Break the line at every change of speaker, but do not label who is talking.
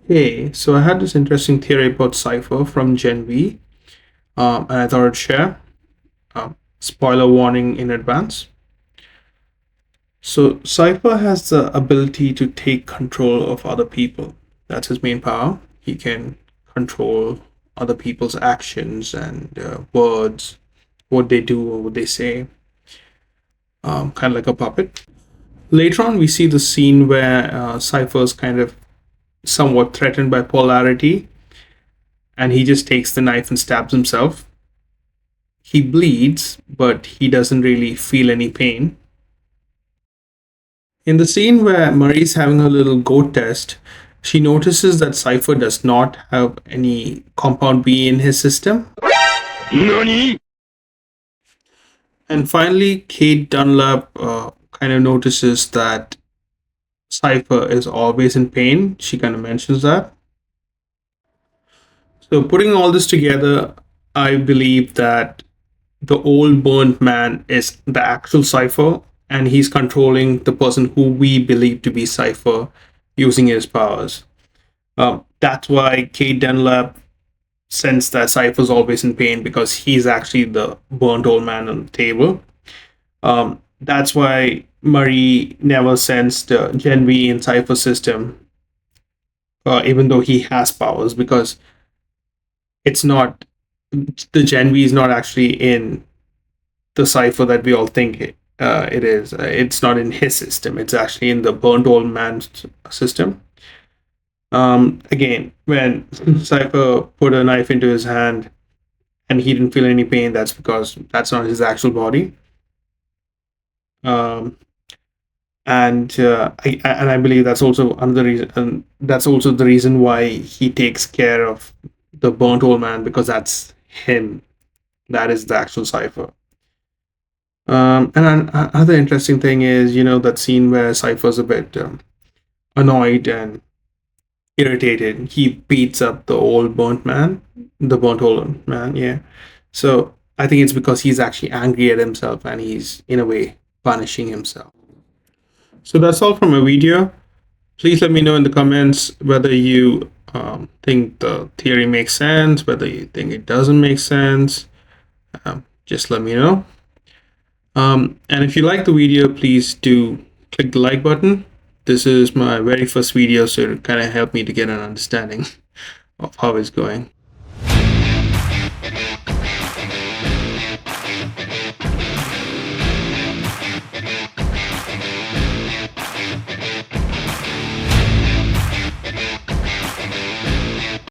Hey, so I had this interesting theory about Cipher from Gen V, and I thought I'd share. Spoiler warning in advance. So, Cipher has the ability to take control of other people. That's his main power. He can control other people's actions and words, what they do or what they say, kind of like a puppet. Later on, we see the scene where Cipher is kind of somewhat threatened by polarity, and he just takes the knife and stabs himself. He bleeds, but he doesn't really feel any pain. In the scene where Murray's having a little goat test, she notices that Cypher does not have any compound B in his system.
NANI?!
And finally, Kate Dunlap kind of notices that Cypher is always in pain. She kind of mentions that. So, putting all this together, I believe that the old burnt man is the actual Cipher, and he's controlling the person who we believe to be Cipher using his powers. That's why Kate Dunlap sensed that Cypher's always in pain because he's actually the burnt old man on the table. That's why Murray never sensed Gen V in Cypher's system, even though he has powers, because it's not the Gen V is not actually in the Cipher that we all think it is. It's not in his system. It's actually in the burnt old man's system. Again, when Cypher put a knife into his hand and he didn't feel any pain, that's because that's not his actual body. Um, and I believe that's also another reason. And that's also the reason why he takes care of the burnt old man, because that's him. That is the actual Cipher. And another interesting thing is, that scene where Cypher's a bit annoyed and irritated. He beats up the burnt old man, yeah. So I think it's because he's actually angry at himself and he's, in a way, punishing himself. So that's all from my video. Please let me know in the comments whether you think the theory makes sense, whether you think it doesn't make sense. Just let me know. And if you like the video, please do click the like button. This is my very first video, so it kind of helped me to get an understanding of how it's going.